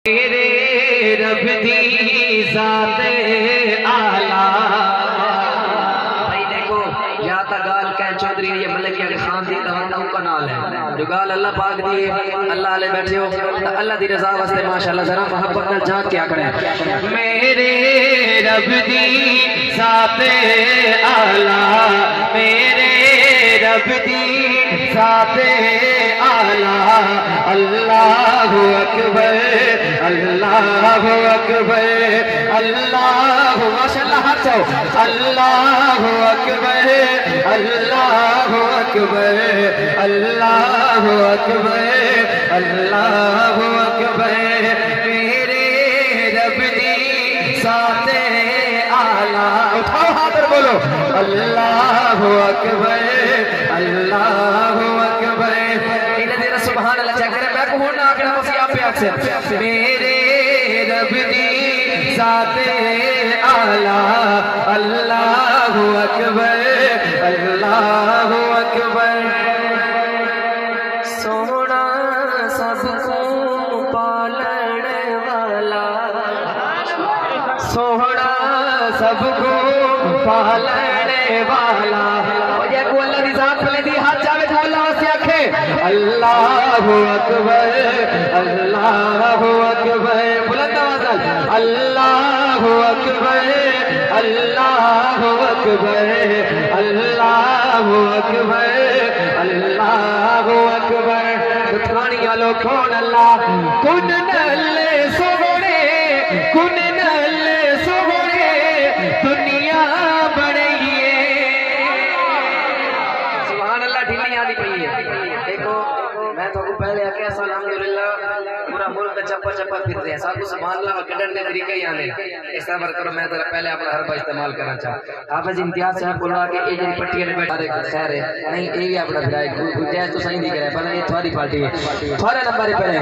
मेरे रब दी ज़ाते आला। भाई देखो या ता गाल कह चौधरी ये मलिक अली खान दी तवन्ना का नाल है, जो गाल अल्लाह पाक दी अल्लाह ले बैठे हो अल्लाह दी रजा वास्ते माशाअल्लाह जरा मोहब्बत नाल जाग क्या करे। मेरे रब दी ज़ाते आला, मेरे रब दी ज़ाते आला। अल्लाहु अकबर अल्लाहु अकबर अल्लाहु माशाअल्लाह हर जाओ। अल्लाहु अकबर अल्लाहु अकबर अल्लाहु अकबर अल्लाहु अकबर। मेरे रब दी ज़ाते आला। उठाओ हाथ और बोलो अल्लाहु अकबर अल्लाहु अकबर। सुभान अल्लाह चेक करें मैं कहूँ ना आगे बस यहाँ पे आपसे। मेरे रब दी ज़ाते आला। अल्लाहु अकबर अल्लाहु अकबर। सोना सबको पालन वाला, सोना सबको पालन वाला। ये को अल्लाह दी ज़ात पे दी हाथ जावे तो अल्लाह से आखे अल्लाहु अकबर अल्लाहु अकबर। बुलंद आवाज़ अल्लाहु अकबर अल्लाहु अकबर अल्लाहु अकबर अल्लाहु अकबर। दुखानी वालों कौन अल्लाह कुन नल्ले सोने कुन नल्ले सोने दुनिया बढ़िए। सुभान अल्लाह ढीली आदि पई है। देखो मैं तो पहले कैसा अल्हम्दुलिल्लाह पूरा मुल्क चप्पा चप्पा फिर रहे हैं सब सुभान अल्लाह कड़न के तरीके ही आने इस तरह करो। मैं जरा पहले अपना हर बार इस्तेमाल करना चाह हाफिज इम्तियाज साहब बोला कि ये जी पट्टी ने बैठा खैर है नहीं ये भी अपना फिराए गुजारिश तो सही नहीं करे पहले ये तुम्हारी पार्टी है थोड़े नंबर पहले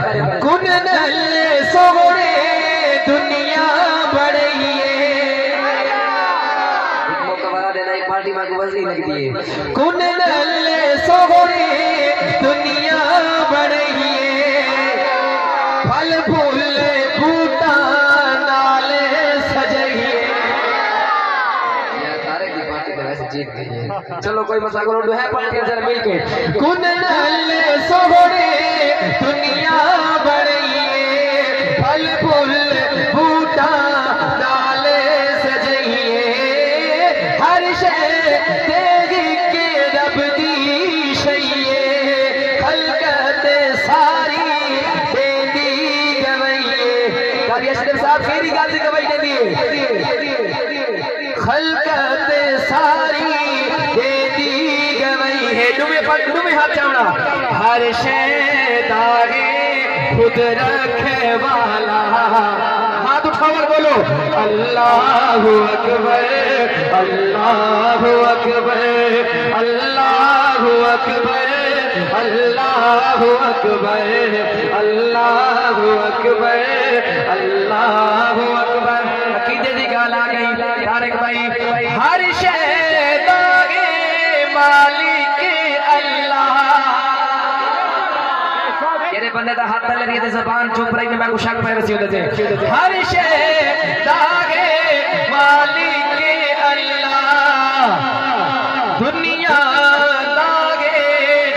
कुन नल्ले सोने दुनिया बड़ी है। एक मौका वाला देना एक पार्टी में वजनी लगती है। कुन नल्ले सोने दुनिया बड़ी है। फल फूल बूटा नाले सजइए। तारे की पार्टी तो वैसे जीत गई है। चलो कोई मसला करो है पार्टी जरा मिलके। कुन नल्ले सोने दुनिया बड़ी है। फल फूल बूटा नाले सजइए। हर शय तेरी के रब दी शइए। खलकत सारी तेरी गवइए। काजी अशरफ साहब फेरी गाजी गवई दे दिए। खलकत सारी तेरी गवई है। डूबे हाथ चावड़ा। हर शय दागे खुद रखे वाला। हाथ उठाओ बोलो अल्लाहु अकबर अल्लाहु अकबर अल्लाहु अकबर अल्लाहु अकबर अल्लाहु अकबर अल्लाहु अकबर। अकीदे दी गाल आ गई तारिक भाई। हर शय दागे मालिक अल्लाह। तेरे बंदे दा हाथ तले रही ज़बान चुप रही मैं को शक पे वसी होते हर शय दागे मालिक अल्लाह। दुनिया दागे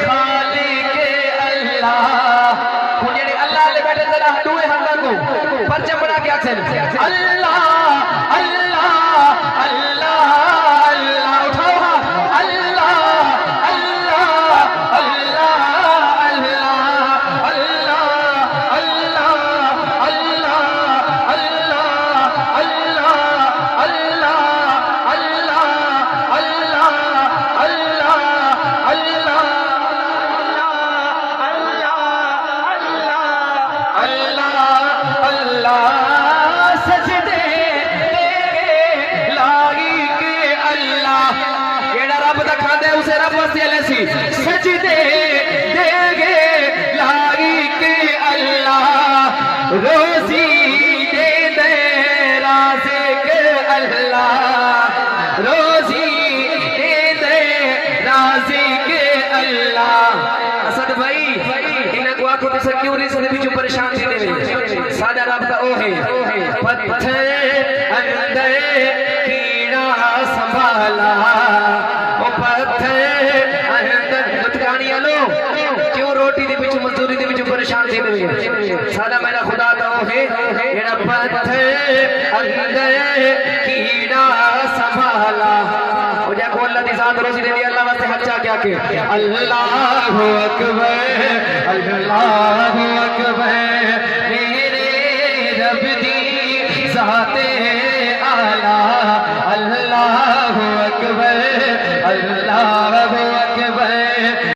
खालिक अल्लाह। कुंजड़ी अल्लाह ले बैठे जरा दुए हंदा को परचम बना के अक्सर अल्लाह अल्लाह अल्लाह अल्लाह। उठाओ हाथ अल्लाह अल्लाह अल्लाह सजदे देगे लागी के अल्लाह। रोजी दे दे राज़िक अल्लाह। रोजी दे दे राज़िक अल्लाह। असद भाई इन्हें को आंखों से क्यों मजदूरी से भी जो परेशान थी देवे सादा रब का ओ है पत्थर अंदर कीड़ा संभाला ओ पत्थर अंदर मुतकानी लो क्यों रोटी दे विच मजदूरी दे विच परेशान थी देवे सादा मेरा खुदा दा ओ है जेड़ा पत्थर अंदर कीड़ा संभाला ओ जा को अल्लाह दी जात रोजी दे दी अल्लाह वास्ते हच्चा क्या के अल्लाहु अकबर मेरे रब दी